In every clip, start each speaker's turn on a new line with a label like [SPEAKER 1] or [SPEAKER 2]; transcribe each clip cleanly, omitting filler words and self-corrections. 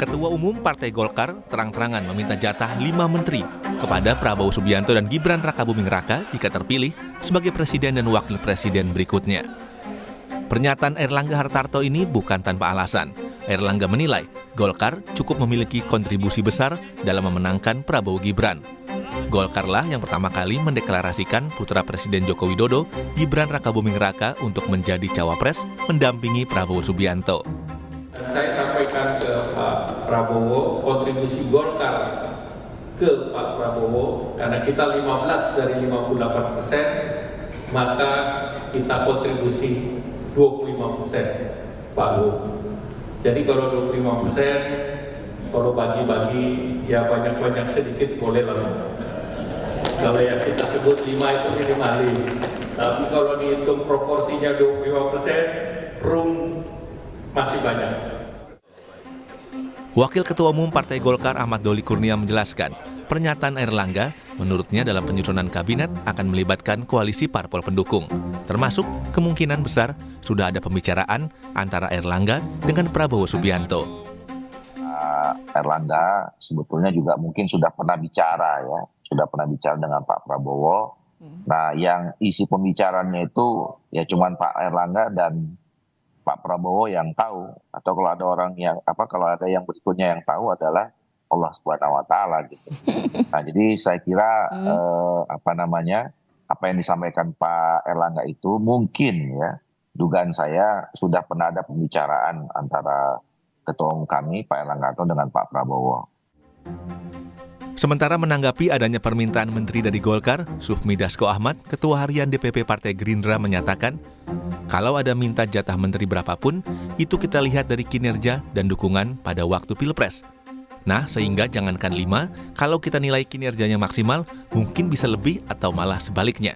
[SPEAKER 1] Ketua Umum Partai Golkar terang-terangan meminta jatah 5 menteri kepada Prabowo Subianto dan Gibran Rakabuming Raka jika terpilih sebagai presiden dan wakil presiden berikutnya. Pernyataan Airlangga Hartarto ini bukan tanpa alasan. Airlangga menilai Golkar cukup memiliki kontribusi besar dalam memenangkan Prabowo Gibran. Golkarlah yang pertama kali mendeklarasikan putra Presiden Joko Widodo, Gibran Rakabuming Raka untuk menjadi cawapres mendampingi Prabowo Subianto.
[SPEAKER 2] Saya sampaikan ke Pak Prabowo kontribusi Golkar ke Pak Prabowo karena kita 15 dari 58%, maka kita kontribusi 25%, Pak Bu. Jadi kalau 25%, kalau bagi-bagi ya banyak-banyak sedikit boleh lah. Kalau yang kita sebut 5 itu minimalis. Tapi kalau dihitung proporsinya 25%, room masih banyak.
[SPEAKER 1] Wakil Ketua Umum Partai Golkar Ahmad Doli Kurnia menjelaskan, pernyataan Airlangga menurutnya dalam penyusunan kabinet akan melibatkan koalisi parpol pendukung. Termasuk kemungkinan besar sudah ada pembicaraan antara Airlangga dengan Prabowo Subianto.
[SPEAKER 3] Airlangga sebetulnya juga mungkin sudah pernah bicara dengan Pak Prabowo. Nah, yang isi pembicaraannya itu ya cuman Pak Airlangga dan Pak Prabowo yang tahu, atau kalau ada yang berikutnya yang tahu adalah Allah Subhanahu wa taala gitu. Nah, jadi saya kira apa yang disampaikan Pak Airlangga itu mungkin ya, dugaan saya sudah pernah ada pembicaraan antara Ketua Umum kami Pak Airlangga dengan Pak Prabowo.
[SPEAKER 1] Sementara menanggapi adanya permintaan menteri dari Golkar, Sufmi Dasko Ahmad, Ketua Harian DPP Partai Gerindra menyatakan, kalau ada minta jatah menteri berapapun, itu kita lihat dari kinerja dan dukungan pada waktu Pilpres. Nah, sehingga jangankan 5, kalau kita nilai kinerjanya maksimal, mungkin bisa lebih atau malah sebaliknya.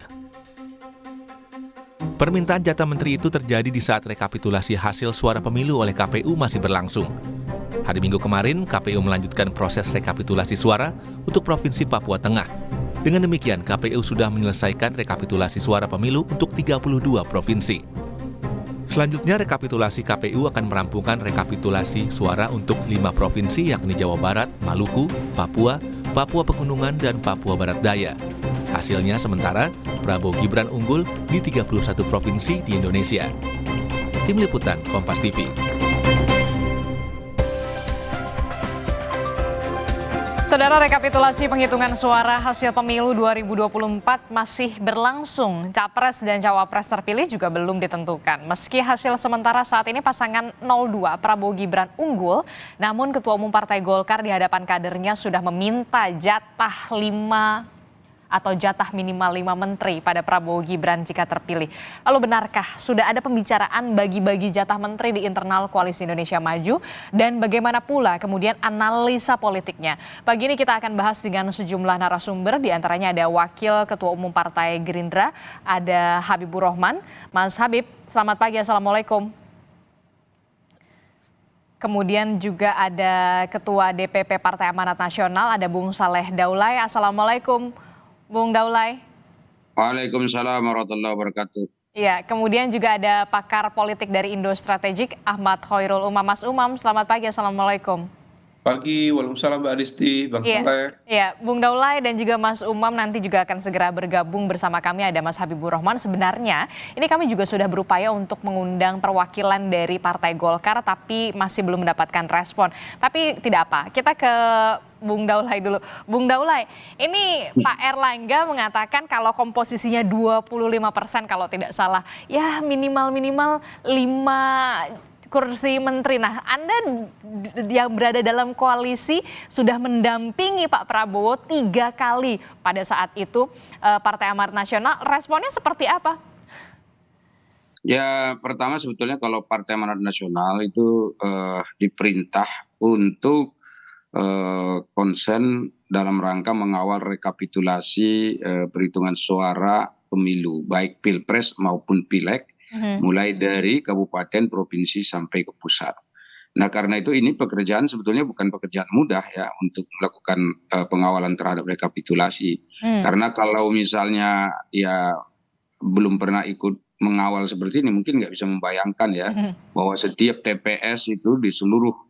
[SPEAKER 1] Permintaan jatah menteri itu terjadi di saat rekapitulasi hasil suara pemilu oleh KPU masih berlangsung. Hari Minggu kemarin, KPU melanjutkan proses rekapitulasi suara untuk Provinsi Papua Tengah. Dengan demikian, KPU sudah menyelesaikan rekapitulasi suara pemilu untuk 32 provinsi. Selanjutnya, rekapitulasi KPU akan merampungkan rekapitulasi suara untuk 5 provinsi yakni Jawa Barat, Maluku, Papua, Papua Pegunungan, dan Papua Barat Daya. Hasilnya sementara, Prabowo Gibran unggul di 31 provinsi di Indonesia. Tim Liputan, Kompas TV.
[SPEAKER 4] Saudara, rekapitulasi penghitungan suara hasil pemilu 2024 masih berlangsung. Capres dan Cawapres terpilih juga belum ditentukan. Meski hasil sementara saat ini pasangan 02 Prabowo Gibran unggul, namun Ketua Umum Partai Golkar di hadapan kadernya sudah meminta jatah minimal 5 menteri pada Prabowo Gibran jika terpilih. Lalu benarkah sudah ada pembicaraan bagi-bagi jatah menteri di internal Koalisi Indonesia Maju? Dan bagaimana pula kemudian analisa politiknya? Pagi ini kita akan bahas dengan sejumlah narasumber, di antaranya ada Wakil Ketua Umum Partai Gerindra, ada Habibur Rahman. Mas Habib, selamat pagi, Assalamualaikum. Kemudian juga ada Ketua DPP Partai Amanat Nasional, ada Bung Saleh Daulay. Assalamualaikum, Bung Daulay.
[SPEAKER 5] Waalaikumsalam warahmatullahi wabarakatuh.
[SPEAKER 4] Iya, kemudian juga ada pakar politik dari Indo Strategik, Ahmad Khairul Umam. Mas Umam, selamat pagi, Assalamualaikum.
[SPEAKER 6] Pagi, waalaikumsalam Mbak Adisti, Bang Saleh.
[SPEAKER 4] Iya, Bung Daulay dan juga Mas Umam nanti juga akan segera bergabung bersama kami. Ada Mas Habibur Rahman. Sebenarnya ini kami juga sudah berupaya untuk mengundang perwakilan dari Partai Golkar, tapi masih belum mendapatkan respon. Tapi tidak apa, kita ke Bung Daulay dulu. Bung Daulay, ini Pak Airlangga mengatakan kalau komposisinya 25% kalau tidak salah, ya minimal 5 kursi menteri. Nah, Anda yang berada dalam koalisi sudah mendampingi Pak Prabowo 3 kali pada saat itu, Partai Amanat Nasional, responnya seperti apa?
[SPEAKER 5] Ya, pertama sebetulnya kalau Partai Amanat Nasional itu diperintah untuk konsen dalam rangka mengawal rekapitulasi perhitungan suara pemilu, baik Pilpres maupun Pileg, mulai dari kabupaten, provinsi sampai ke pusat. Nah, karena itu ini pekerjaan sebetulnya bukan pekerjaan mudah ya untuk melakukan pengawalan terhadap rekapitulasi. Karena kalau misalnya ya belum pernah ikut mengawal seperti ini, mungkin nggak bisa membayangkan ya bahwa setiap TPS itu di seluruh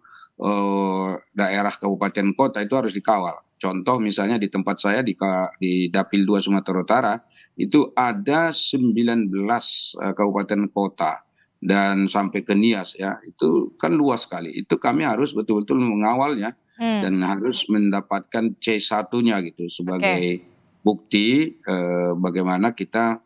[SPEAKER 5] daerah kabupaten kota itu harus dikawal. Contoh misalnya di tempat saya di Dapil 2 Sumatera Utara itu ada 19 kabupaten kota dan sampai ke Nias ya, itu kan luas sekali. Itu kami harus betul-betul mengawalnya dan harus mendapatkan C1-nya gitu sebagai bukti bagaimana kita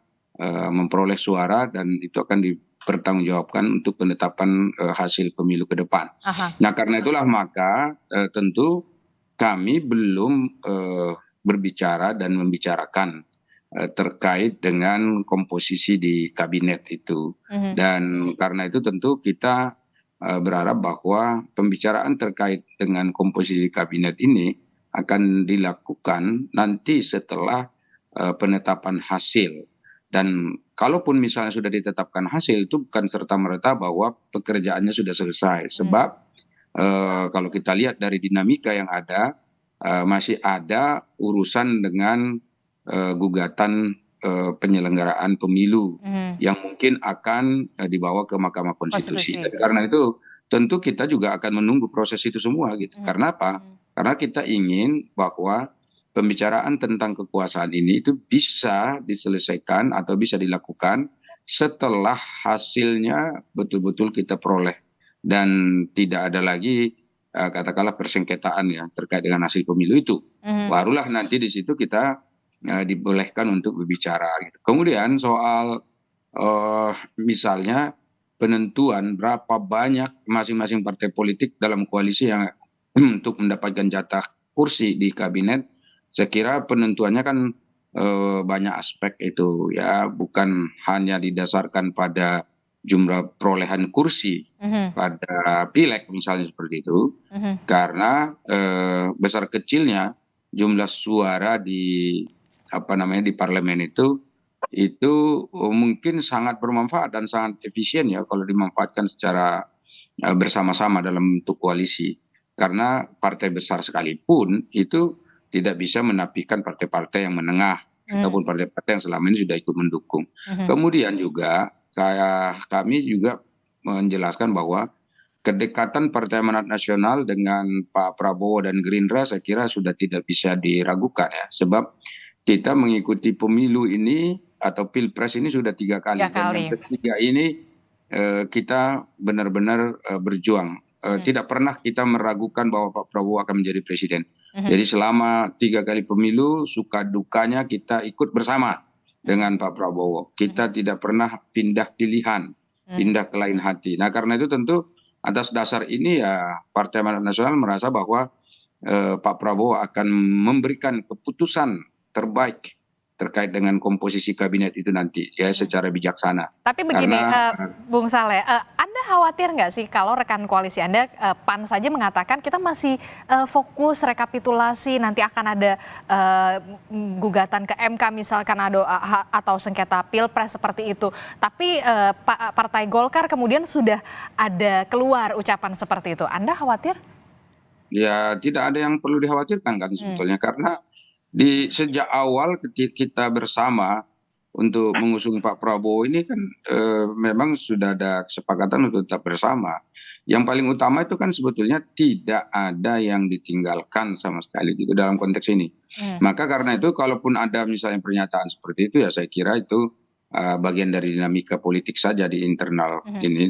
[SPEAKER 5] memperoleh suara dan itu akan dipertanggungjawabkan untuk penetapan hasil pemilu ke depan. Nah karena itulah maka tentu kami belum berbicara dan membicarakan terkait dengan komposisi di kabinet itu. Dan karena itu tentu kita berharap bahwa pembicaraan terkait dengan komposisi kabinet ini akan dilakukan nanti setelah penetapan hasil. Dan kalaupun misalnya sudah ditetapkan hasil itu bukan serta-merta bahwa pekerjaannya sudah selesai. Sebab kalau kita lihat dari dinamika yang ada, masih ada urusan dengan gugatan penyelenggaraan pemilu yang mungkin akan dibawa ke Mahkamah Konstitusi. Dan karena itu tentu kita juga akan menunggu proses itu semua gitu. Karena apa? Karena kita ingin bahwa pembicaraan tentang kekuasaan ini itu bisa diselesaikan atau bisa dilakukan setelah hasilnya betul-betul kita peroleh dan tidak ada lagi katakanlah persengketaan ya terkait dengan hasil pemilu itu. Barulah nanti di situ kita dibolehkan untuk berbicara gitu. Kemudian soal misalnya penentuan berapa banyak masing-masing partai politik dalam koalisi yang untuk mendapatkan jatah kursi di kabinet, saya kira penentuannya kan banyak aspek itu ya, bukan hanya didasarkan pada jumlah perolehan kursi pada pileg misalnya seperti itu, karena besar kecilnya jumlah suara di di parlemen itu mungkin sangat bermanfaat dan sangat efisien ya kalau dimanfaatkan secara bersama-sama dalam bentuk koalisi, karena partai besar sekalipun itu tidak bisa menafikan partai-partai yang menengah ataupun partai-partai yang selama ini sudah ikut mendukung. Kemudian juga kami juga menjelaskan bahwa kedekatan Partai Amanat Nasional dengan Pak Prabowo dan Gerindra saya kira sudah tidak bisa diragukan ya, sebab kita mengikuti pemilu ini atau pilpres ini sudah 3 kali. Dan yang ketiga ini kita benar-benar berjuang. Tidak pernah kita meragukan bahwa Pak Prabowo akan menjadi presiden. Jadi selama 3 kali pemilu, suka dukanya kita ikut bersama dengan Pak Prabowo. Kita tidak pernah pindah pilihan, pindah ke lain hati. Nah karena itu tentu atas dasar ini ya Partai Amanat Nasional merasa bahwa Pak Prabowo akan memberikan keputusan terbaik terkait dengan komposisi kabinet itu nanti ya secara bijaksana.
[SPEAKER 4] Tapi begini, Bung Saleh, Anda khawatir nggak sih kalau rekan koalisi Anda PAN saja mengatakan kita masih fokus rekapitulasi, nanti akan ada gugatan ke MK misalkan ada atau sengketa pilpres seperti itu. Tapi Partai Golkar kemudian sudah ada keluar ucapan seperti itu. Anda khawatir?
[SPEAKER 5] Ya tidak ada yang perlu dikhawatirkan kan sebetulnya, karena sejak awal kita bersama untuk mengusung Pak Prabowo ini kan memang sudah ada kesepakatan untuk tetap bersama. Yang paling utama itu kan sebetulnya tidak ada yang ditinggalkan sama sekali gitu dalam konteks ini. Maka karena itu kalaupun ada misalnya pernyataan seperti itu ya saya kira itu bagian dari dinamika politik saja di internal ini,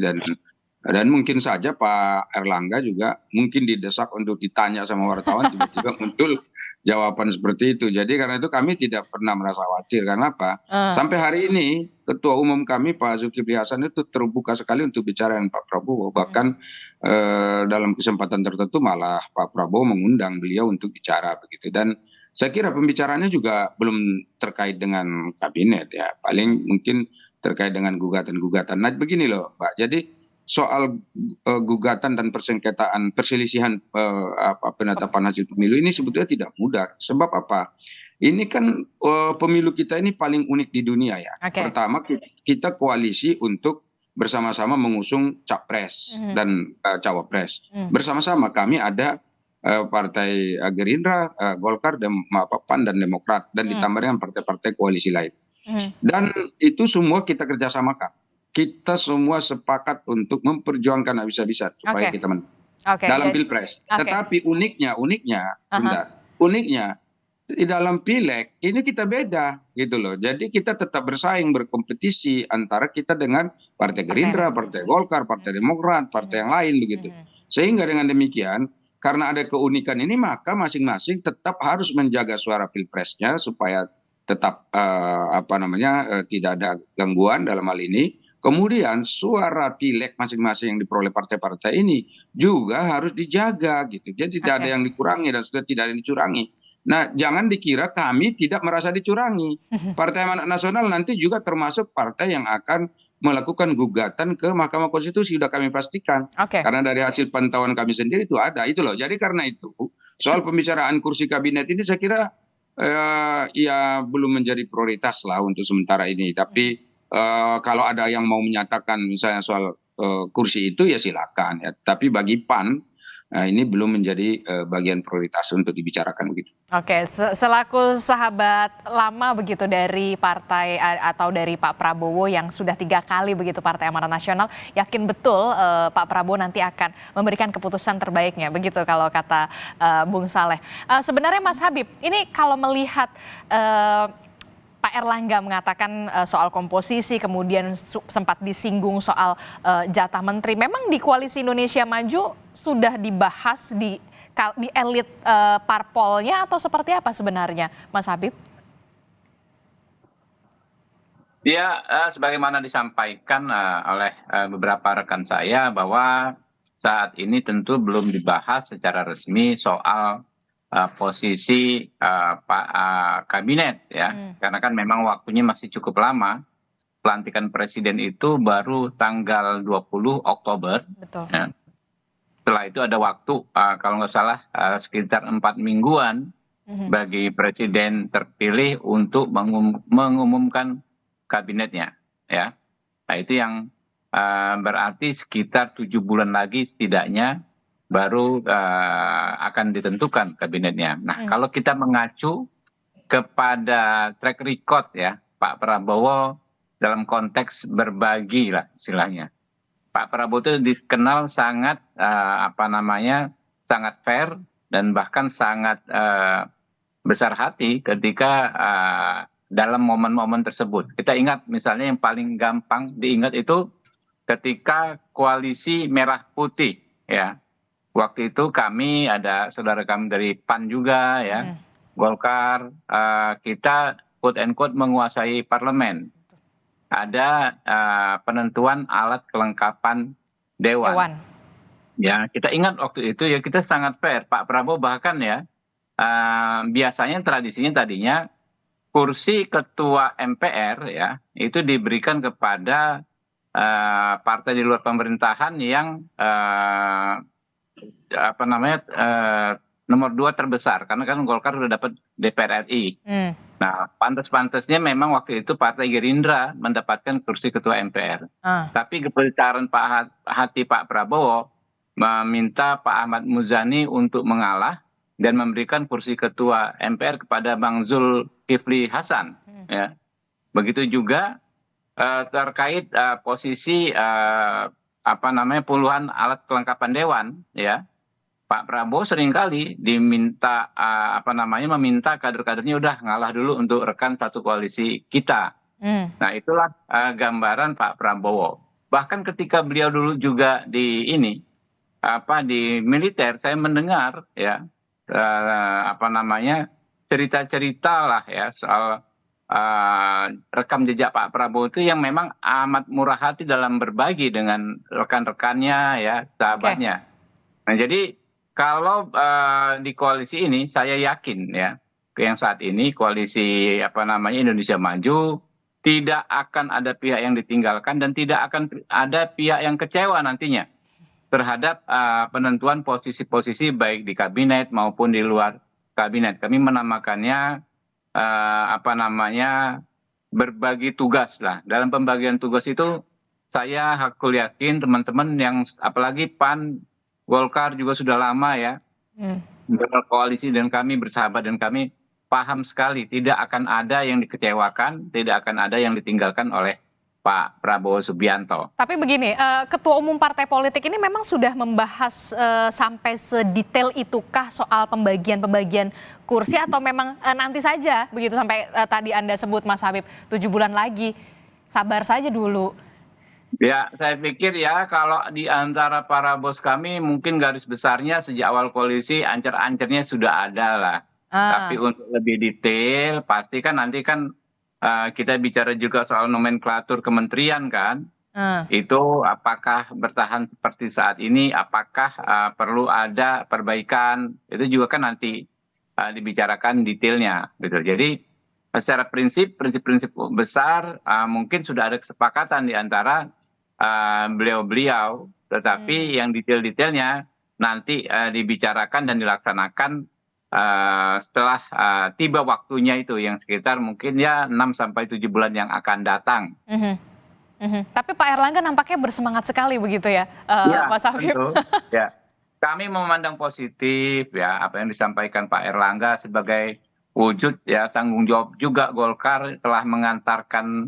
[SPEAKER 5] dan mungkin saja Pak Erlangga juga mungkin didesak untuk ditanya sama wartawan, tiba-tiba muncul jawaban seperti itu. Jadi karena itu kami tidak pernah merasa khawatir. Karena apa? Sampai hari ini Ketua Umum kami Pak Zulkifli Hasan itu terbuka sekali untuk bicara dengan Pak Prabowo. Bahkan dalam kesempatan tertentu malah Pak Prabowo mengundang beliau untuk bicara begitu. Dan saya kira pembicaraannya juga belum terkait dengan kabinet ya. Paling mungkin terkait dengan gugatan-gugatan. Nah begini loh Pak. Jadi soal gugatan dan perselisihan penetapan hasil pemilu ini sebetulnya tidak mudah. Sebab apa? Ini kan pemilu kita ini paling unik di dunia ya. Pertama kita koalisi untuk bersama-sama mengusung capres dan cawapres. Bersama-sama kami ada partai Gerindra, Golkar, PAN dan Demokrat, dan ditambah dengan partai-partai koalisi lain. Dan itu semua kita kerjasamakan. Kita semua sepakat untuk memperjuangkan habis-habisan supaya kita menang.
[SPEAKER 4] Oke,
[SPEAKER 5] dalam
[SPEAKER 4] jadi
[SPEAKER 5] pilpres.
[SPEAKER 4] oke.
[SPEAKER 5] Tetapi uniknya,
[SPEAKER 4] Aha.
[SPEAKER 5] uniknya di dalam pileg ini kita beda gitu loh. Jadi kita tetap bersaing, berkompetisi antara kita dengan Partai
[SPEAKER 4] Partai
[SPEAKER 5] Gerindra,
[SPEAKER 4] lain.
[SPEAKER 5] Partai Golkar, Partai Demokrat, partai yang lain begitu. Sehingga dengan demikian, karena ada keunikan ini, maka masing-masing tetap harus menjaga suara pilpresnya supaya tetap tidak ada gangguan dalam hal ini. Kemudian suara pileg masing-masing yang diperoleh partai-partai ini juga harus dijaga gitu. Jadi tidak ada
[SPEAKER 4] Oke.
[SPEAKER 5] yang dikurangi dan sudah tidak ada yang dicurangi. Nah, jangan dikira kami tidak merasa dicurangi. Partai Amanat Nasional nanti juga termasuk partai yang akan melakukan gugatan ke Mahkamah Konstitusi, sudah kami pastikan.
[SPEAKER 4] Oke.
[SPEAKER 5] Karena dari hasil pantauan kami sendiri itu ada, itu loh. Jadi karena itu, soal pembicaraan kursi kabinet ini saya kira ya belum menjadi prioritas lah untuk sementara ini. Tapi kalau ada yang mau menyatakan misalnya soal kursi itu ya silakan ya. Tapi bagi PAN ini belum menjadi bagian prioritas untuk dibicarakan begitu.
[SPEAKER 4] Oke, selaku sahabat lama begitu dari partai atau dari Pak Prabowo yang sudah 3 kali begitu Partai Amanat Nasional, yakin betul Pak Prabowo nanti akan memberikan keputusan terbaiknya, begitu kalau kata Bung Saleh. Sebenarnya Mas Habib, ini kalau melihat Pak Erlangga mengatakan soal komposisi, kemudian sempat disinggung soal jatah menteri. Memang di Koalisi Indonesia Maju sudah dibahas di elit parpolnya atau seperti apa sebenarnya, Mas Habib?
[SPEAKER 7] Ya, sebagaimana disampaikan oleh beberapa rekan saya bahwa saat ini tentu belum dibahas secara resmi soal posisi kabinet ya, karena kan memang waktunya masih cukup lama. Pelantikan presiden itu baru tanggal 20 Oktober.
[SPEAKER 4] Betul.
[SPEAKER 7] Ya. Setelah itu ada waktu kalau nggak salah sekitar 4 mingguan bagi presiden terpilih untuk mengumumkan kabinetnya. Ya, nah itu yang berarti sekitar 7 bulan lagi setidaknya baru akan ditentukan kabinetnya. Nah, kalau kita mengacu kepada track record ya Pak Prabowo dalam konteks berbagi lah istilahnya. Pak Prabowo itu dikenal sangat sangat fair dan bahkan sangat besar hati ketika dalam momen-momen tersebut. Kita ingat misalnya yang paling gampang diingat itu ketika koalisi merah putih ya. Waktu itu kami ada saudara kami dari PAN juga ya, Golkar, kita quote and quote menguasai parlemen. Ada penentuan alat kelengkapan dewan. Ya, kita ingat waktu itu ya kita sangat fair. Pak Prabowo bahkan ya biasanya tradisinya tadinya kursi ketua MPR ya itu diberikan kepada partai di luar pemerintahan yang nomor 2 terbesar, karena kan Golkar udah dapat DPR RI. Nah, pantas-pantasnya memang waktu itu Partai Gerindra mendapatkan kursi ketua MPR. Tapi kebesaran hati Pak Prabowo meminta Pak Ahmad Muzani untuk mengalah dan memberikan kursi ketua MPR kepada Bang Zulkifli Hasan. Ya. Begitu juga terkait posisi puluhan alat kelengkapan dewan ya. Pak Prabowo seringkali diminta meminta kader-kadernya udah ngalah dulu untuk rekan satu koalisi kita. Nah, itulah gambaran Pak Prabowo. Bahkan ketika beliau dulu juga di militer, saya mendengar ya cerita-cerita lah ya soal rekam jejak Pak Prabowo itu yang memang amat murah hati dalam berbagi dengan rekan-rekannya ya, sahabatnya. Nah, jadi kalau di koalisi ini saya yakin ya, yang saat ini koalisi Indonesia Maju tidak akan ada pihak yang ditinggalkan dan tidak akan ada pihak yang kecewa nantinya terhadap penentuan posisi-posisi baik di kabinet maupun di luar kabinet. Kami menamakannya berbagi tugas lah. Dalam pembagian tugas itu saya hakul yakin teman-teman yang apalagi PAN, Golkar juga sudah lama ya berkoalisi dan kami bersahabat dan kami paham sekali tidak akan ada yang dikecewakan, tidak akan ada yang ditinggalkan oleh Pak Prabowo Subianto.
[SPEAKER 4] Tapi begini, Ketua Umum Partai Politik ini memang sudah membahas sampai sedetail itukah soal pembagian kursi atau memang nanti saja begitu sampai tadi Anda sebut Mas Habib 7 bulan lagi, sabar saja dulu.
[SPEAKER 7] Ya, saya pikir ya kalau di antara para bos kami mungkin garis besarnya sejak awal koalisi ancer-ancernya sudah ada lah. Tapi untuk lebih detail pasti kan nanti kan kita bicara juga soal nomenklatur kementerian kan. Itu apakah bertahan seperti saat ini, apakah perlu ada perbaikan, itu juga kan nanti dibicarakan detailnya gitu. Jadi secara prinsip besar mungkin sudah ada kesepakatan di antara beliau-beliau, tetapi yang detail-detailnya nanti dibicarakan dan dilaksanakan setelah tiba waktunya itu yang sekitar mungkin ya 6-7 bulan yang akan datang.
[SPEAKER 4] Tapi Pak Erlangga nampaknya bersemangat sekali begitu ya, Mas Habib.
[SPEAKER 7] Ya, kami memandang positif ya apa yang disampaikan Pak Erlangga sebagai wujud ya tanggung jawab juga Golkar telah mengantarkan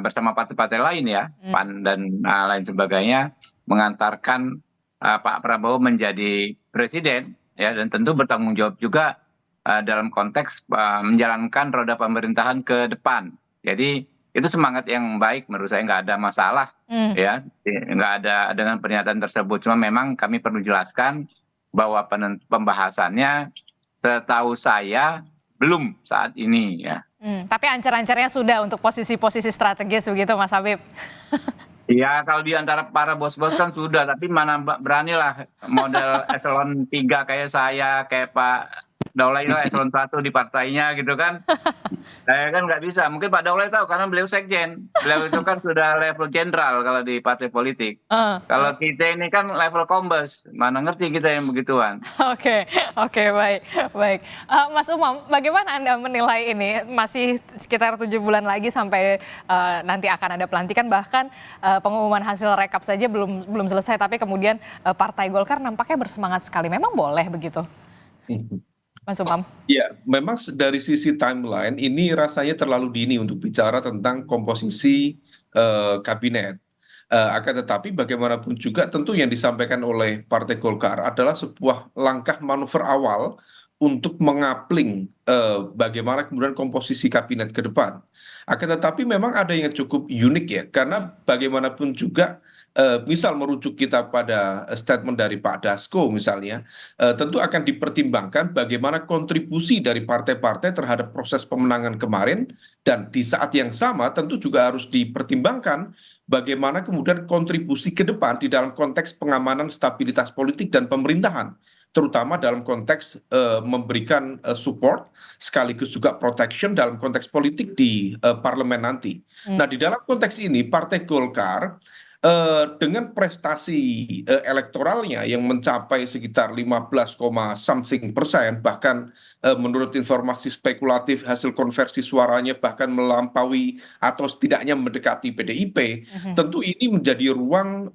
[SPEAKER 7] bersama partai-partai lain ya, PAN dan lain sebagainya, mengantarkan Pak Prabowo menjadi presiden. Ya, dan tentu bertanggung jawab juga dalam konteks menjalankan roda pemerintahan ke depan. Jadi itu semangat yang baik menurut saya, nggak ada masalah ya, nggak ada dengan pernyataan tersebut. Cuma memang kami perlu jelaskan bahwa pembahasannya setahu saya belum saat ini ya.
[SPEAKER 4] Tapi ancar-ancarnya sudah untuk posisi-posisi strategis begitu Mas Habib.
[SPEAKER 7] Iya, kalau di antara para bos-bos kan sudah, tapi mana beranilah model eselon 3 kayak saya, kayak Pak Daulay lah eselon 1 di partainya gitu kan. Saya kan nggak bisa, mungkin Pak Daulay tahu karena beliau sekjen. Beliau itu kan sudah level jenderal kalau di partai politik. Kalau kita ini kan level kombes, mana ngerti kita yang begituan.
[SPEAKER 4] Oke, baik. Mas Umam, bagaimana Anda menilai ini? Masih sekitar 7 bulan lagi sampai nanti akan ada pelantikan, bahkan pengumuman hasil rekap saja belum selesai, tapi kemudian Partai Golkar nampaknya bersemangat sekali. Memang boleh begitu, Mas Umam?
[SPEAKER 6] Ya, memang dari sisi timeline ini rasanya terlalu dini untuk bicara tentang komposisi kabinet. Akan tetapi bagaimanapun juga tentu yang disampaikan oleh Partai Golkar adalah sebuah langkah manuver awal untuk mengapling bagaimana kemudian komposisi kabinet ke depan. Akan tetapi memang ada yang cukup unik ya, karena bagaimanapun juga misal merujuk kita pada statement dari Pak Dasko misalnya, tentu akan dipertimbangkan bagaimana kontribusi dari partai-partai terhadap proses pemenangan kemarin, dan di saat yang sama tentu juga harus dipertimbangkan bagaimana kemudian kontribusi ke depan di dalam konteks pengamanan stabilitas politik dan pemerintahan, terutama dalam konteks memberikan support sekaligus juga protection dalam konteks politik di parlemen nanti. Nah, di dalam konteks ini Partai Golkar dengan prestasi elektoralnya yang mencapai sekitar 15,something%, bahkan menurut informasi spekulatif hasil konversi suaranya bahkan melampaui atau setidaknya mendekati PDIP, tentu ini menjadi ruang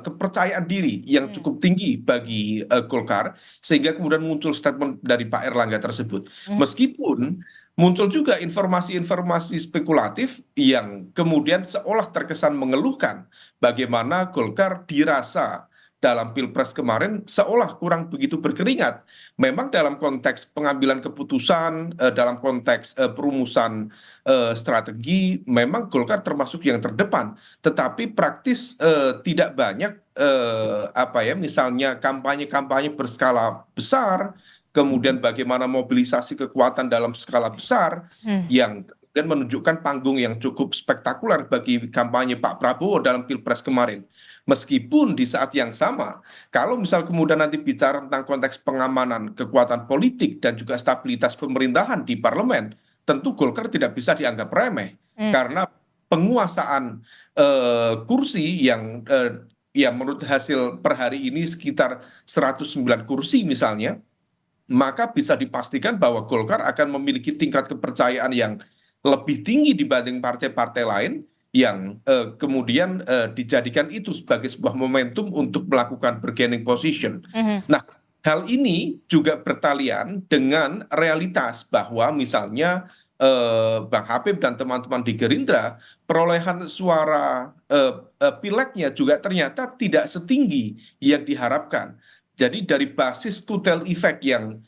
[SPEAKER 6] kepercayaan diri yang cukup tinggi bagi Golkar, sehingga kemudian muncul statement dari Pak Erlangga tersebut. Meskipun muncul juga informasi-informasi spekulatif yang kemudian seolah terkesan mengeluhkan bagaimana Golkar dirasa dalam Pilpres kemarin seolah kurang begitu berkeringat. Memang dalam konteks pengambilan keputusan, dalam konteks perumusan strategi, memang Golkar termasuk yang terdepan. Tetapi praktis tidak banyak misalnya kampanye-kampanye berskala besar, kemudian bagaimana mobilisasi kekuatan dalam skala besar yang kemudian menunjukkan panggung yang cukup spektakuler bagi kampanye Pak Prabowo dalam Pilpres kemarin. Meskipun di saat yang sama, kalau misal kemudian nanti bicara tentang konteks pengamanan kekuatan politik dan juga stabilitas pemerintahan di parlemen, tentu Golkar tidak bisa dianggap remeh, karena penguasaan kursi yang ya menurut hasil per hari ini sekitar 109 kursi misalnya, maka bisa dipastikan bahwa Golkar akan memiliki tingkat kepercayaan yang lebih tinggi dibanding partai-partai lain yang kemudian dijadikan itu sebagai sebuah momentum untuk melakukan bargaining position. Nah, hal ini juga bertalian dengan realitas bahwa misalnya Bang Habib dan teman-teman di Gerindra, perolehan suara pileknya juga ternyata tidak setinggi yang diharapkan. Jadi dari basis kutel efek yang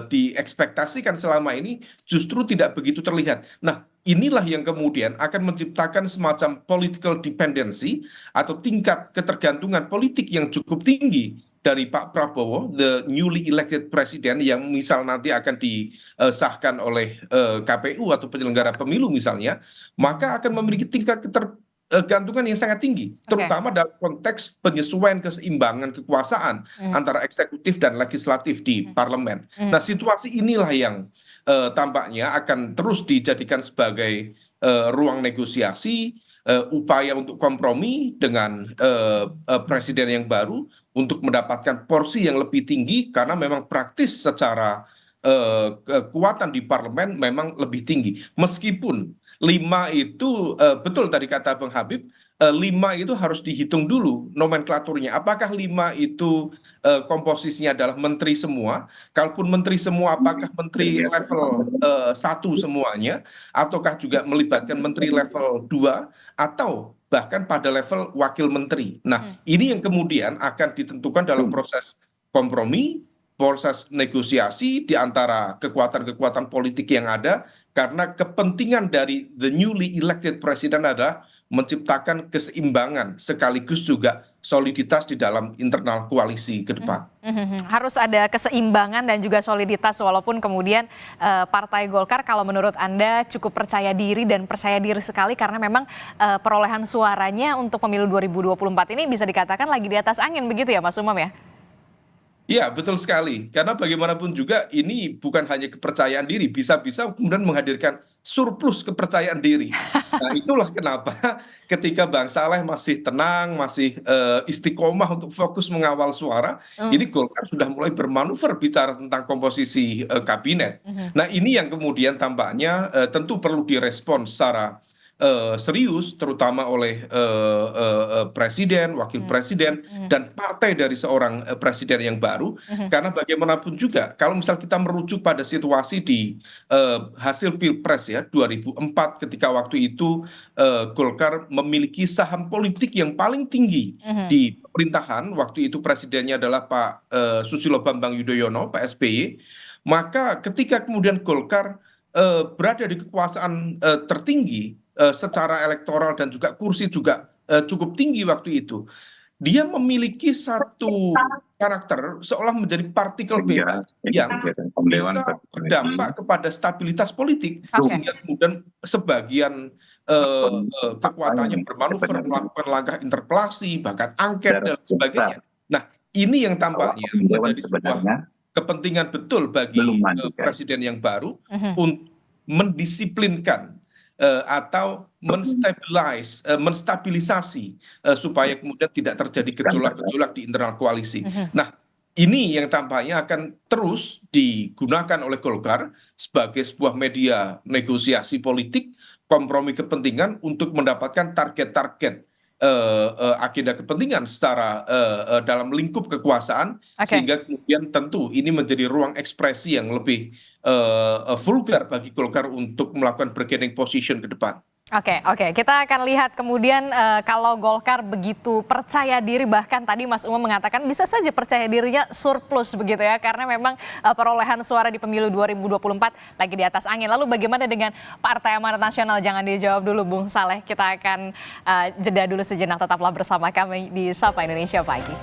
[SPEAKER 6] diekspektasikan selama ini justru tidak begitu terlihat. Nah, inilah yang kemudian akan menciptakan semacam political dependency atau tingkat ketergantungan politik yang cukup tinggi dari Pak Prabowo, the newly elected president yang misal nanti akan disahkan oleh KPU atau penyelenggara pemilu misalnya, maka akan memiliki tingkat ketergantungan yang sangat tinggi, terutama dalam konteks penyesuaian keseimbangan kekuasaan antara eksekutif dan legislatif di parlemen. Nah, situasi inilah yang tampaknya akan terus dijadikan sebagai ruang negosiasi, upaya untuk kompromi dengan presiden yang baru untuk mendapatkan porsi yang lebih tinggi karena memang praktis secara kekuatan di parlemen memang lebih tinggi. Meskipun 5 itu betul tadi kata Bang Habib, 5 itu harus dihitung dulu nomenklaturnya. Apakah 5 itu komposisinya adalah menteri semua? Kalaupun menteri semua, apakah menteri level 1 semuanya? Ataukah juga melibatkan menteri level 2? Atau bahkan pada level wakil menteri. Nah, ini yang kemudian akan ditentukan dalam proses kompromi, proses negosiasi di antara kekuatan-kekuatan politik yang ada, karena kepentingan dari the newly elected president adalah menciptakan keseimbangan sekaligus juga soliditas di dalam internal koalisi ke depan.
[SPEAKER 4] Harus ada keseimbangan dan juga soliditas walaupun kemudian Partai Golkar kalau menurut Anda cukup percaya diri dan percaya diri sekali karena memang perolehan suaranya untuk pemilu 2024 ini bisa dikatakan lagi di atas angin begitu ya Mas Umam ya?
[SPEAKER 6] Ya, betul sekali. Karena bagaimanapun juga ini bukan hanya kepercayaan diri, bisa-bisa kemudian menghadirkan surplus kepercayaan diri. Nah, itulah kenapa ketika Bang Saleh masih tenang, masih istiqomah untuk fokus mengawal suara, ini Golkar sudah mulai bermanuver bicara tentang komposisi kabinet. Nah, ini yang kemudian tampaknya tentu perlu direspon secara serius, terutama oleh presiden, wakil presiden, dan partai dari seorang presiden yang baru. Karena bagaimanapun juga, kalau misal kita merujuk pada situasi di hasil Pilpres ya 2004, ketika waktu itu Golkar memiliki saham politik yang paling tinggi di pemerintahan, waktu itu presidennya adalah Pak Susilo Bambang Yudhoyono, Pak SBY, maka ketika kemudian Golkar berada di kekuasaan tertinggi, secara elektoral dan juga kursi juga cukup tinggi waktu itu. Dia memiliki satu karakter seolah menjadi partikel bebas yang bisa berdampak kepada stabilitas politik, sehingga kemudian sebagian kekuatannya bermanuver melakukan langkah interpelasi, bahkan angket dan sebagainya. Nah, ini yang tampaknya menjadi sebuah kepentingan betul bagi presiden yang baru untuk mendisiplinkan atau menstabilisasi supaya kemudian tidak terjadi gejolak-gejolak di internal koalisi. Nah, ini yang tampaknya akan terus digunakan oleh Golkar sebagai sebuah media negosiasi politik, kompromi kepentingan untuk mendapatkan target-target agenda kepentingan secara dalam lingkup kekuasaan, sehingga kemudian tentu ini menjadi ruang ekspresi yang lebih vulgar bagi Golkar untuk melakukan bargaining position ke depan.
[SPEAKER 4] Oke, kita akan lihat kemudian kalau Golkar begitu percaya diri, bahkan tadi Mas Umam mengatakan bisa saja percaya dirinya surplus begitu ya, karena memang perolehan suara di pemilu 2024 lagi di atas angin. Lalu bagaimana dengan Partai Amanat Nasional? Jangan dijawab dulu Bung Saleh, kita akan jeda dulu sejenak, tetaplah bersama kami di Sapa Indonesia Pagi.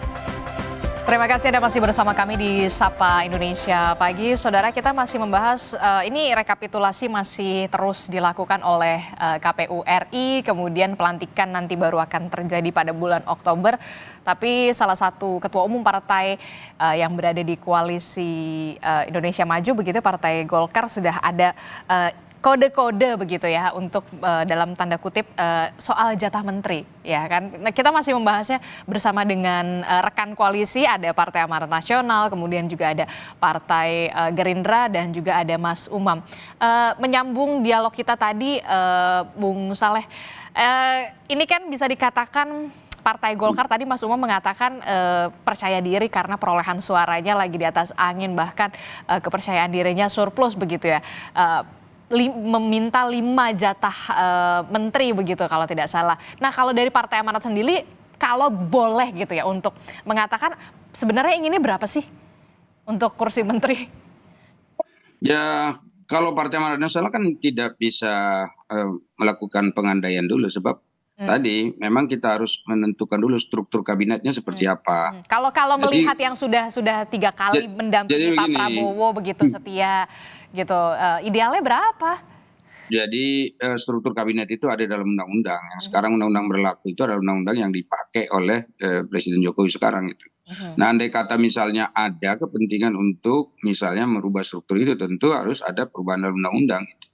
[SPEAKER 4] Terima kasih Anda masih bersama kami di Sapa Indonesia Pagi. Saudara, kita masih membahas, ini rekapitulasi masih terus dilakukan oleh KPU RI, kemudian pelantikan nanti baru akan terjadi pada bulan Oktober. Tapi salah satu ketua umum partai yang berada di koalisi Indonesia Maju, begitu Partai Golkar, sudah ada kode-kode begitu ya untuk dalam tanda kutip soal jatah menteri ya kan. Nah, kita masih membahasnya bersama dengan rekan koalisi, ada Partai Amanat Nasional, kemudian juga ada Partai Gerindra dan juga ada Mas Umam. Menyambung dialog kita tadi, Bung Saleh, ini kan bisa dikatakan Partai Golkar tadi Mas Umam mengatakan percaya diri karena perolehan suaranya lagi di atas angin, bahkan kepercayaan dirinya surplus begitu ya. meminta 5 jatah menteri begitu kalau tidak salah. Nah kalau dari Partai Amanat sendiri, kalau boleh gitu ya untuk mengatakan sebenarnya inginnya berapa sih untuk kursi menteri?
[SPEAKER 5] Ya, kalau Partai Amanat Nasional kan tidak bisa melakukan pengandaian dulu sebab tadi memang kita harus menentukan dulu struktur kabinetnya seperti apa.
[SPEAKER 4] Kalau
[SPEAKER 5] Jadi-
[SPEAKER 4] melihat yang sudah 3 kali mendampingi
[SPEAKER 5] jadi
[SPEAKER 4] Pak
[SPEAKER 5] begini.
[SPEAKER 4] Prabowo begitu setia gitu, idealnya berapa?
[SPEAKER 5] Jadi struktur kabinet itu ada dalam undang-undang. Yang sekarang undang-undang berlaku itu adalah undang-undang yang dipakai oleh Presiden Jokowi sekarang itu. Nah, andai kata misalnya ada kepentingan untuk misalnya merubah struktur itu, tentu harus ada perubahan dalam undang-undang itu.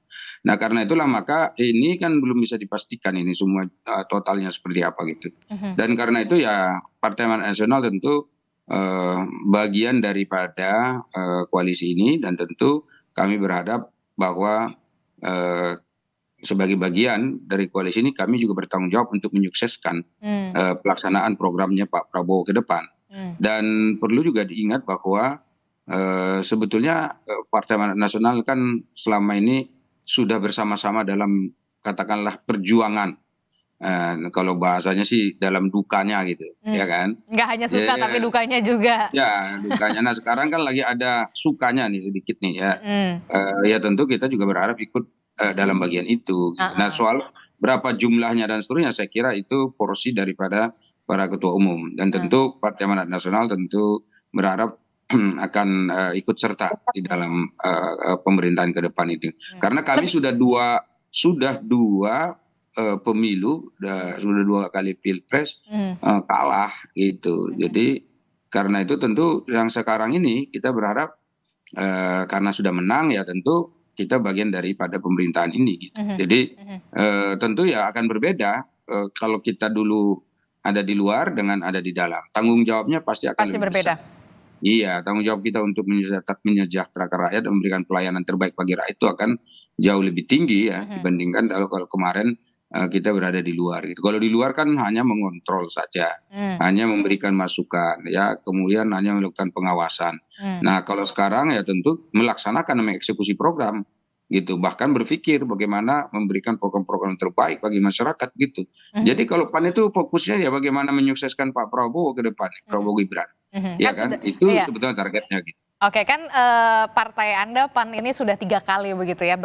[SPEAKER 5] Nah, karena itulah maka ini kan belum bisa dipastikan ini semua totalnya seperti apa gitu. Dan karena itu ya Partai Amanat Nasional tentu bagian daripada koalisi ini, dan tentu kami berharap bahwa sebagai bagian dari koalisi ini kami juga bertanggung jawab untuk menyukseskan pelaksanaan programnya Pak Prabowo ke depan. Dan perlu juga diingat bahwa sebetulnya Partai Amanat Nasional kan selama ini sudah bersama-sama dalam katakanlah perjuangan. Kalau bahasanya sih dalam dukanya gitu, ya kan?
[SPEAKER 4] Nggak hanya suka
[SPEAKER 5] Ya,
[SPEAKER 4] tapi dukanya juga.
[SPEAKER 5] ya dukanya. Nah sekarang kan lagi ada sukanya nih sedikit nih ya. Ya tentu kita juga berharap ikut dalam bagian itu. Nah soal berapa jumlahnya dan seterusnya, saya kira itu porsi daripada para ketua umum. Dan tentu Partai Amanat Nasional tentu berharap akan ikut serta di dalam pemerintahan ke depan itu. Karena kami sudah dua pemilu, sudah 2 kali pilpres kalah gitu. Jadi karena itu tentu yang sekarang ini kita berharap karena sudah menang ya tentu kita bagian daripada pemerintahan ini gitu. Jadi tentu ya akan berbeda kalau kita dulu ada di luar dengan ada di dalam. Tanggung jawabnya pasti akan
[SPEAKER 4] Pasti
[SPEAKER 5] lebih
[SPEAKER 4] berbeda.
[SPEAKER 5] besar. Iya, tanggung jawab kita untuk menyejahterakan rakyat dan memberikan pelayanan terbaik bagi rakyat itu akan jauh lebih tinggi ya dibandingkan kalau kemarin kita berada di luar gitu. Kalau di luar kan hanya mengontrol saja, hanya memberikan masukan ya, kemudian hanya melakukan pengawasan. Nah, kalau sekarang ya tentu melaksanakan mengeksekusi program gitu, bahkan berpikir bagaimana memberikan program-program terbaik bagi masyarakat gitu. Jadi kalau PAN itu fokusnya ya bagaimana menyukseskan Pak Prabowo ke depan, Prabowo Gibran. Ya kan, itu
[SPEAKER 4] iya.
[SPEAKER 5] sebetulnya targetnya gitu.
[SPEAKER 4] Oke, kan partai Anda PAN ini sudah 3 kali begitu ya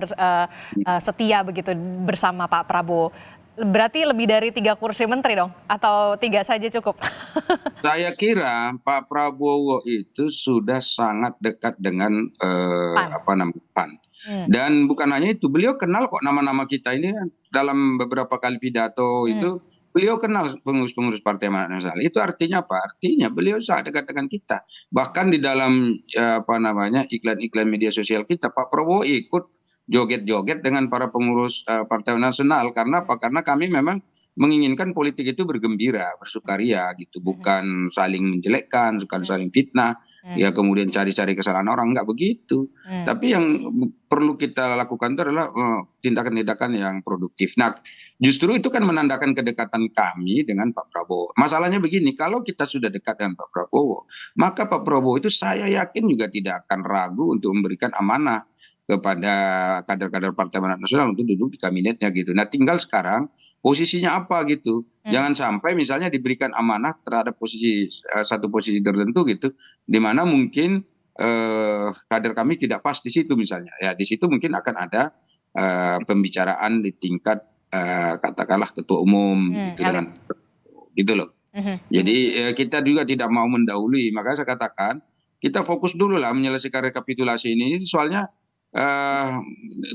[SPEAKER 4] setia begitu bersama Pak Prabowo. Berarti lebih dari 3 kursi menteri dong? Atau 3 saja cukup?
[SPEAKER 5] Saya kira Pak Prabowo itu sudah sangat dekat dengan PAN. Dan bukan hanya itu, beliau kenal kok nama-nama kita ini dalam beberapa kali pidato itu beliau kenal pengurus-pengurus Partai Amanat Nasional. Itu artinya apa? Artinya beliau sangat dekat dengan kita. Bahkan di dalam iklan-iklan media sosial kita, Pak Prabowo ikut joget-joget dengan para pengurus Partai Nasional. Karena apa? Karena kami memang menginginkan politik itu bergembira, bersukaria gitu, bukan saling menjelekkan, bukan saling fitnah, ya kemudian cari-cari kesalahan orang, enggak begitu. Tapi yang perlu kita lakukan itu adalah tindakan-tindakan yang produktif. Nah, justru itu kan menandakan kedekatan kami dengan Pak Prabowo. Masalahnya begini, kalau kita sudah dekat dengan Pak Prabowo, maka Pak Prabowo itu saya yakin juga tidak akan ragu untuk memberikan amanah kepada kader-kader Partai Amanat Nasional untuk duduk di kabinetnya gitu. Nah, tinggal sekarang posisinya apa gitu. Jangan sampai misalnya diberikan amanah terhadap satu posisi tertentu gitu, di mana mungkin kader kami tidak pas di situ misalnya. Ya, di situ mungkin akan ada pembicaraan di tingkat katakanlah ketua umum gitu dengan gitu loh. Jadi kita juga tidak mau mendahului. Makanya saya katakan kita fokus dulu lah menyelesaikan rekapitulasi ini. Soalnya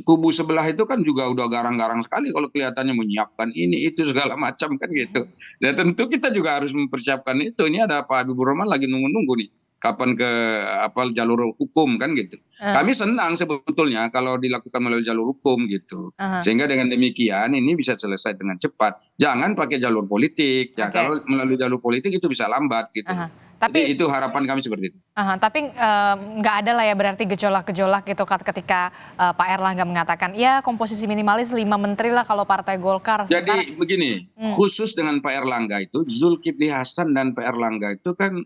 [SPEAKER 5] kubu sebelah itu kan juga udah garang-garang sekali kalau kelihatannya menyiapkan ini itu segala macam kan gitu. Dan tentu kita juga harus mempersiapkan itu. Ini ada Pak Habibur Rahman lagi nunggu-nunggu nih kapan ke jalur hukum kan gitu. Kami senang sebetulnya kalau dilakukan melalui jalur hukum gitu. Sehingga dengan demikian ini bisa selesai dengan cepat. Jangan pakai jalur politik. Ya kalau melalui jalur politik itu bisa lambat gitu. Jadi itu harapan kami seperti itu.
[SPEAKER 4] Tapi nggak ada lah ya berarti gejolak-gejolak gitu ketika Pak Erlangga mengatakan ya komposisi minimalis 5 menteri lah kalau Partai Golkar.
[SPEAKER 5] Jadi begini, khusus dengan Pak Erlangga itu, Zulkifli Hasan dan Pak Erlangga itu kan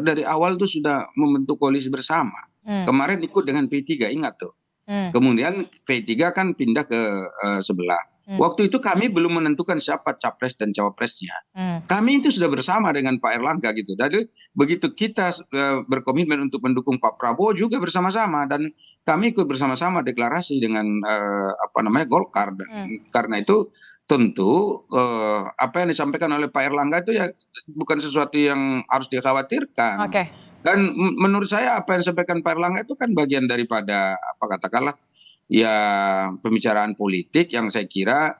[SPEAKER 5] dari awal tuh sudah membentuk koalisi bersama. Kemarin ikut dengan P3, ingat tuh. Kemudian V3 kan pindah ke sebelah. Waktu itu kami belum menentukan siapa capres dan cawapresnya. Kami itu sudah bersama dengan Pak Erlangga gitu. Jadi begitu kita berkomitmen untuk mendukung Pak Prabowo juga bersama-sama, dan kami ikut bersama-sama deklarasi dengan Golkar. Dan karena itu tentu apa yang disampaikan oleh Pak Erlangga itu ya bukan sesuatu yang harus dikhawatirkan.
[SPEAKER 4] Oke.
[SPEAKER 5] Dan menurut saya apa yang disampaikan Pak Erlangga itu kan bagian daripada katakanlah ya pembicaraan politik yang saya kira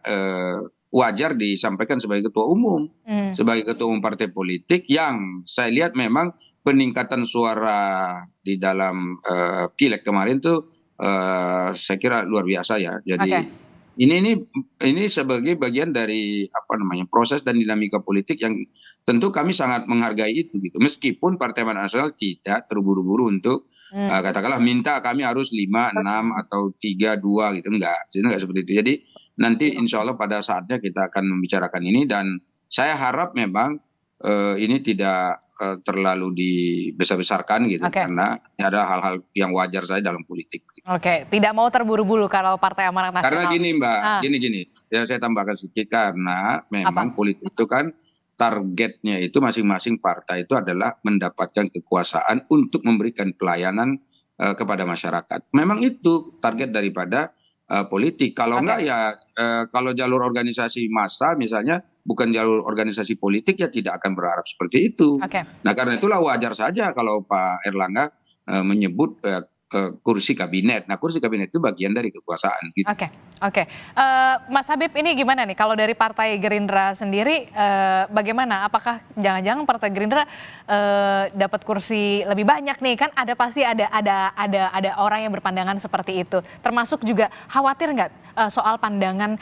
[SPEAKER 5] wajar disampaikan sebagai ketua umum, sebagai ketua umum partai politik yang saya lihat memang peningkatan suara di dalam pileg kemarin tuh saya kira luar biasa ya. Jadi ini sebagai bagian dari proses dan dinamika politik yang tentu kami sangat menghargai itu gitu. Meskipun Partai Amanat Nasional tidak terburu-buru untuk katakanlah minta kami harus 5, 6 atau 3, 2 gitu, enggak seperti itu. Jadi nanti insya Allah pada saatnya kita akan membicarakan ini, dan saya harap memang ini tidak terlalu dibesar-besarkan gitu, karena ada hal-hal yang wajar saja dalam politik.
[SPEAKER 4] Oke, tidak mau terburu-buru kalau Partai Amanat Nasional.
[SPEAKER 5] Karena gini Mbak, gini, ya saya tambahkan sedikit, karena memang politik itu kan targetnya itu masing-masing partai itu adalah mendapatkan kekuasaan untuk memberikan pelayanan kepada masyarakat. Memang itu target daripada politik. Kalau enggak ya kalau jalur organisasi massa misalnya bukan jalur organisasi politik ya tidak akan berharap seperti itu. Nah karena itulah wajar saja kalau Pak Erlangga menyebut kursi kabinet. Nah kursi kabinet itu bagian dari kekuasaan. Gitu.
[SPEAKER 4] Oke. Mas Habib, ini gimana nih kalau dari Partai Gerindra sendiri bagaimana? Apakah jangan-jangan Partai Gerindra dapat kursi lebih banyak nih? Kan pasti ada orang yang berpandangan seperti itu. Termasuk juga khawatir nggak soal pandangan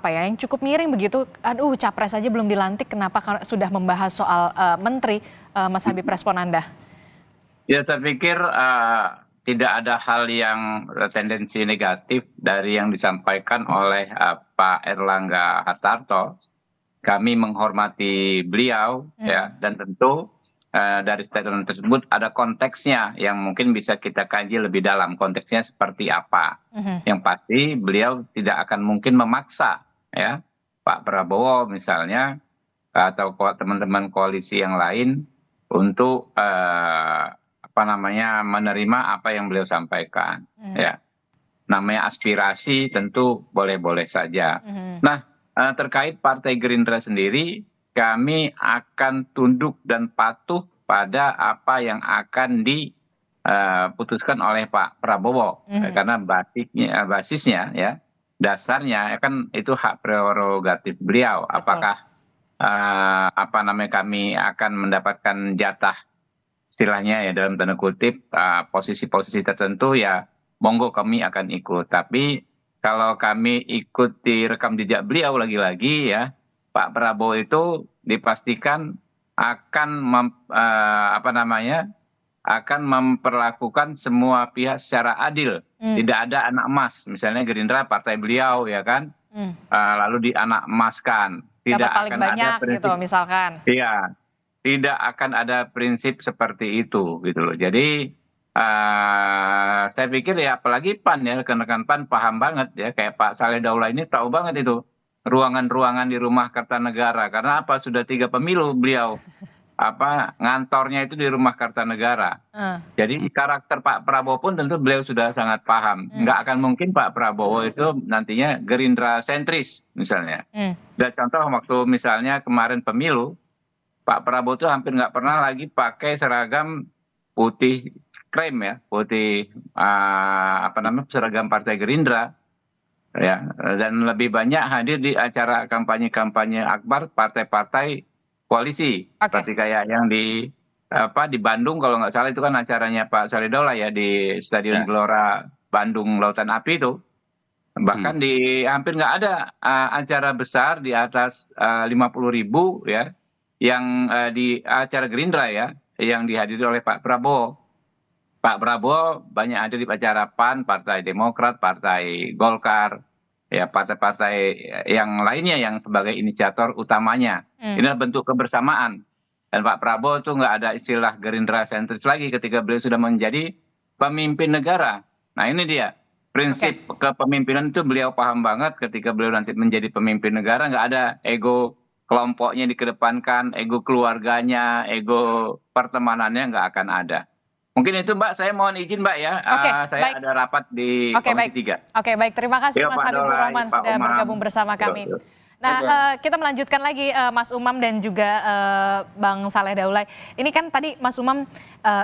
[SPEAKER 4] yang cukup miring begitu? Aduh, capres aja belum dilantik, kenapa sudah membahas soal menteri? Mas Habib, respon Anda?
[SPEAKER 7] Ya, saya pikir tidak ada hal yang tendensi negatif dari yang disampaikan oleh Pak Erlangga Hartarto. Kami menghormati beliau ya, dan tentu dari statement tersebut ada konteksnya yang mungkin bisa kita kaji lebih dalam, konteksnya seperti apa. Yang pasti beliau tidak akan mungkin memaksa ya Pak Prabowo misalnya atau teman-teman koalisi yang lain untuk menerima apa yang beliau sampaikan. Ya, namanya aspirasi tentu boleh-boleh saja. Nah, terkait Partai Gerindra sendiri, kami akan tunduk dan patuh pada apa yang akan diputuskan oleh Pak Prabowo, karena basisnya ya, dasarnya kan itu hak prerogatif beliau. Apakah kami akan mendapatkan jatah istilahnya ya dalam tanda kutip posisi-posisi tertentu ya monggo kami akan ikut. Tapi kalau kami ikuti rekam jejak beliau lagi-lagi ya, Pak Prabowo itu dipastikan akan akan memperlakukan semua pihak secara adil. Tidak ada anak emas, misalnya Gerindra partai beliau ya kan, lalu di anak emaskan. Tidak
[SPEAKER 4] paling
[SPEAKER 7] akan
[SPEAKER 4] banyak
[SPEAKER 7] ada prinsip,
[SPEAKER 4] gitu misalkan.
[SPEAKER 7] Iya. Tidak akan ada prinsip seperti itu gitu loh. Jadi saya pikir ya apalagi PAN ya, rekan-rekan PAN paham banget ya, kayak Pak Saleh Daulay ini tahu banget itu ruangan-ruangan di Rumah Kartanegara. Karena apa, sudah 3 pemilu beliau ngantornya itu di Rumah Kartanegara. Jadi karakter Pak Prabowo pun tentu beliau sudah sangat paham. Nggak akan mungkin Pak Prabowo itu nantinya Gerindra sentris misalnya. Dan contoh waktu misalnya kemarin pemilu, Pak Prabowo itu hampir nggak pernah lagi pakai seragam putih krem ya, putih seragam Partai Gerindra ya, dan lebih banyak hadir di acara kampanye akbar partai-partai koalisi, seperti kayak yang di Bandung kalau nggak salah itu kan acaranya Pak Saleh Daulay ya di Stadion Gelora Bandung Lautan Api itu. Bahkan hampir nggak ada acara besar di atas 50.000 ya, yang di acara Gerindra ya, yang dihadiri oleh Pak Prabowo. Pak Prabowo banyak hadir di acara PAN, Partai Demokrat, Partai Golkar, ya partai-partai yang lainnya yang sebagai inisiator utamanya. Ini bentuk kebersamaan. Dan Pak Prabowo itu nggak ada istilah Gerindra sentris lagi ketika beliau sudah menjadi pemimpin negara. Nah ini dia prinsip kepemimpinan itu beliau paham banget ketika beliau nanti menjadi pemimpin negara, nggak ada ego kelompoknya dikedepankan, ego keluarganya, ego pertemanannya nggak akan ada. Mungkin itu Mbak, saya mohon izin Mbak ya,
[SPEAKER 4] Oke,
[SPEAKER 7] saya
[SPEAKER 4] baik.
[SPEAKER 7] ada rapat di
[SPEAKER 4] Oke,
[SPEAKER 7] Komisi
[SPEAKER 4] baik.
[SPEAKER 7] 3.
[SPEAKER 4] Oke, baik. Terima kasih
[SPEAKER 7] Yuk,
[SPEAKER 4] Mas
[SPEAKER 7] Pak
[SPEAKER 4] Habibur
[SPEAKER 7] Dolai,
[SPEAKER 4] Rahman
[SPEAKER 7] Pak
[SPEAKER 4] sudah
[SPEAKER 7] Umam.
[SPEAKER 4] bergabung bersama kami.
[SPEAKER 7] Yuk.
[SPEAKER 4] Nah, kita melanjutkan lagi Mas Umam dan juga Bang Saleh Daulay. Ini kan tadi Mas Umam,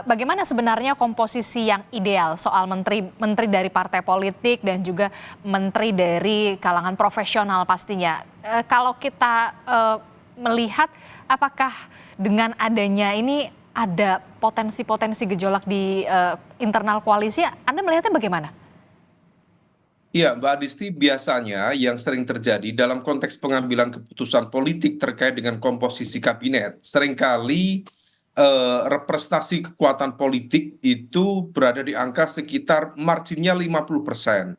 [SPEAKER 4] bagaimana sebenarnya komposisi yang ideal soal menteri dari partai politik dan juga menteri dari kalangan profesional pastinya. Kalau kita melihat apakah dengan adanya ini ada potensi-potensi gejolak di internal koalisi, Anda melihatnya bagaimana?
[SPEAKER 6] Iya, Mbak Adisti, biasanya yang sering terjadi dalam konteks pengambilan keputusan politik terkait dengan komposisi kabinet, seringkali representasi kekuatan politik itu berada di angka sekitar marginnya 50%.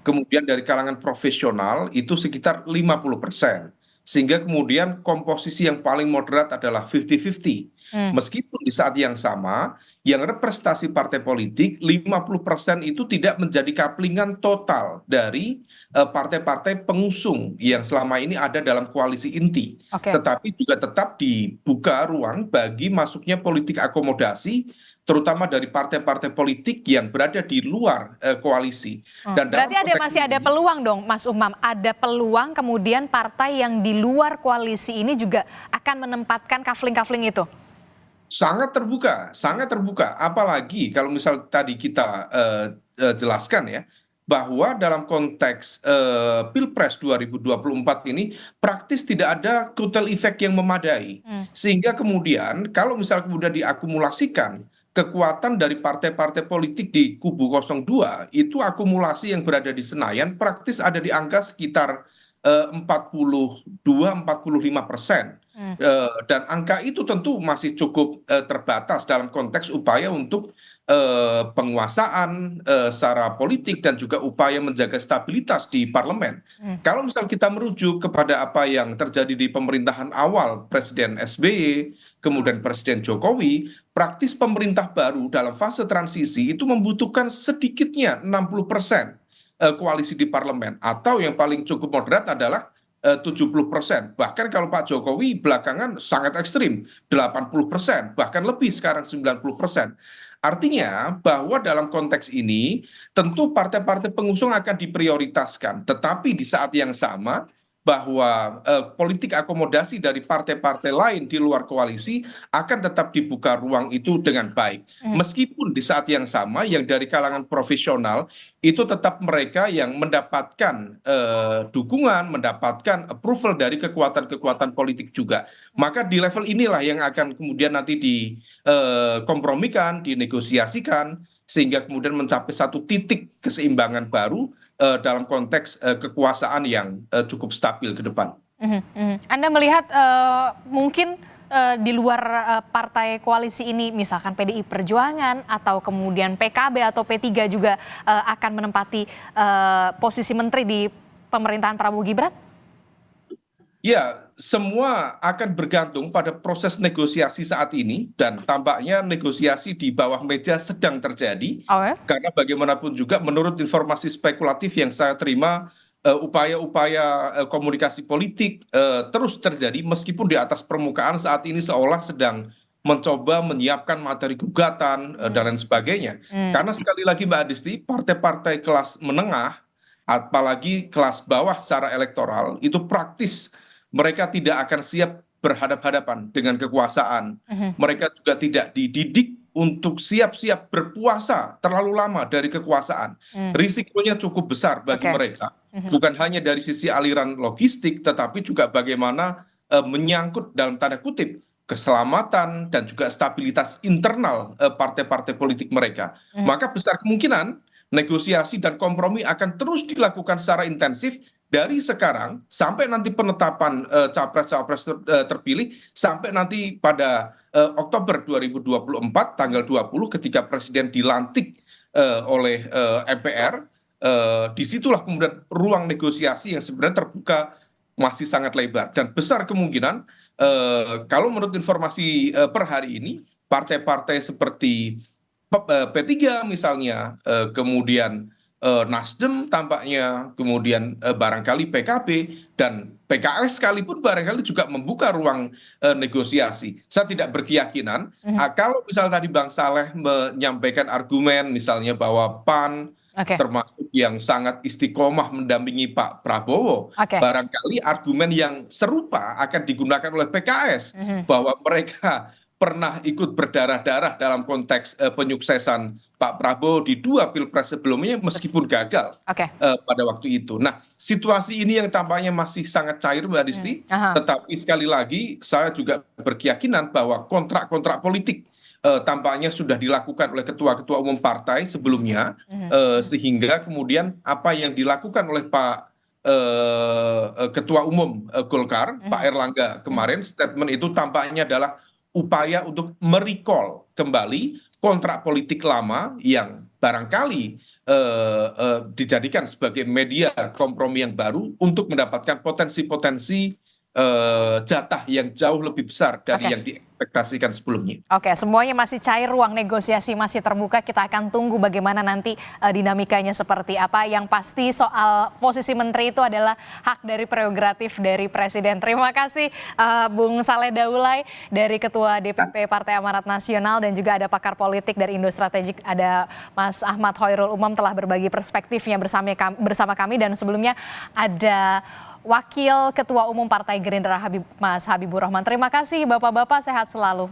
[SPEAKER 6] Kemudian dari kalangan profesional itu sekitar 50%. Sehingga kemudian komposisi yang paling moderat adalah 50-50. Meskipun di saat yang sama, yang representasi partai politik 50% itu tidak menjadi kaplingan total dari partai-partai pengusung yang selama ini ada dalam koalisi inti. Tetapi juga tetap dibuka ruang bagi masuknya politik akomodasi, terutama dari partai-partai politik yang berada di luar koalisi. Dan
[SPEAKER 4] berarti masih ada peluang dong Mas Umam, ada peluang kemudian partai yang di luar koalisi ini juga akan menempatkan kafling-kafling itu?
[SPEAKER 6] Sangat terbuka. Apalagi kalau misal tadi kita jelaskan ya, bahwa dalam konteks Pilpres 2024 ini praktis tidak ada kotel efek yang memadai. Sehingga kemudian kalau misal kemudian diakumulasikan kekuatan dari partai-partai politik di kubu 02, itu akumulasi yang berada di Senayan praktis ada di angka sekitar 42-45%. Dan angka itu tentu masih cukup terbatas dalam konteks upaya untuk penguasaan secara politik dan juga upaya menjaga stabilitas di parlemen. Kalau misal kita merujuk kepada apa yang terjadi di pemerintahan awal Presiden SBY, kemudian Presiden Jokowi, praktis pemerintah baru dalam fase transisi itu membutuhkan sedikitnya 60% koalisi di parlemen, atau yang paling cukup moderat adalah 70%. Bahkan kalau Pak Jokowi belakangan sangat ekstrim, 80%, bahkan lebih sekarang 90%. Artinya bahwa dalam konteks ini tentu partai-partai pengusung akan diprioritaskan, tetapi di saat yang sama bahwa politik akomodasi dari partai-partai lain di luar koalisi akan tetap dibuka ruang itu dengan baik. Meskipun di saat yang sama yang dari kalangan profesional itu tetap mereka yang mendapatkan dukungan, mendapatkan approval dari kekuatan-kekuatan politik juga. Maka di level inilah yang akan kemudian nanti dikompromikan, dinegosiasikan, sehingga kemudian mencapai satu titik keseimbangan baru dalam konteks kekuasaan yang cukup stabil ke depan.
[SPEAKER 4] Anda melihat mungkin di luar partai koalisi ini, misalkan PDI Perjuangan atau kemudian PKB atau P3 juga akan menempati posisi menteri di pemerintahan Prabowo Gibran?
[SPEAKER 6] Ya, semua akan bergantung pada proses negosiasi saat ini, dan tampaknya negosiasi di bawah meja sedang terjadi. Karena bagaimanapun juga menurut informasi spekulatif yang saya terima, upaya-upaya komunikasi politik terus terjadi meskipun di atas permukaan saat ini seolah sedang mencoba menyiapkan materi gugatan dan lain sebagainya. Karena sekali lagi Mbak Adisti, partai-partai kelas menengah, apalagi kelas bawah secara elektoral, itu praktis mereka tidak akan siap berhadapan-hadapan dengan kekuasaan. Mereka juga tidak dididik untuk siap-siap berpuasa terlalu lama dari kekuasaan. Risikonya cukup besar bagi mereka. Bukan hanya dari sisi aliran logistik, tetapi juga bagaimana menyangkut dalam tanda kutip keselamatan dan juga stabilitas internal partai-partai politik mereka. Maka besar kemungkinan negosiasi dan kompromi akan terus dilakukan secara intensif dari sekarang sampai nanti penetapan capres-capres terpilih, sampai nanti pada Oktober 2024 tanggal 20 ketika presiden dilantik oleh MPR, disitulah kemudian ruang negosiasi yang sebenarnya terbuka masih sangat lebar, dan besar kemungkinan kalau menurut informasi per hari ini partai-partai seperti P3 misalnya, kemudian Nasdem tampaknya, kemudian barangkali PKB dan PKS sekalipun barangkali juga membuka ruang negosiasi. Saya tidak berkeyakinan kalau misal tadi Bang Saleh menyampaikan argumen misalnya bahwa PAN termasuk yang sangat istiqomah mendampingi Pak Prabowo, barangkali argumen yang serupa akan digunakan oleh PKS bahwa mereka pernah ikut berdarah-darah dalam konteks penyuksesan Pak Prabowo di 2 pilpres sebelumnya meskipun gagal pada waktu itu. Nah, situasi ini yang tampaknya masih sangat cair, Mbak Disti, tetapi sekali lagi saya juga berkeyakinan bahwa kontrak-kontrak politik tampaknya sudah dilakukan oleh ketua-ketua umum partai sebelumnya, sehingga kemudian apa yang dilakukan oleh Pak Ketua Umum Golkar, Pak Erlangga kemarin, statement itu tampaknya adalah upaya untuk merecall kembali kontrak politik lama yang barangkali dijadikan sebagai media kompromi yang baru untuk mendapatkan potensi-potensi jatah yang jauh lebih besar dari yang diekspektasikan sebelumnya.
[SPEAKER 4] Oke, semuanya masih cair, ruang negosiasi masih terbuka. Kita akan tunggu bagaimana nanti dinamikanya seperti apa. Yang pasti soal posisi menteri itu adalah hak dari prerogatif dari Presiden. Terima kasih Bung Saleh Daulay dari Ketua DPP Partai Amanat Nasional dan juga ada pakar politik dari Indo Strategik, ada Mas Ahmad Hoirul Umam telah berbagi perspektifnya bersama kami, dan sebelumnya ada Wakil Ketua Umum Partai Gerindra Mas Habibur Rahman. Terima kasih Bapak-Bapak, sehat selalu.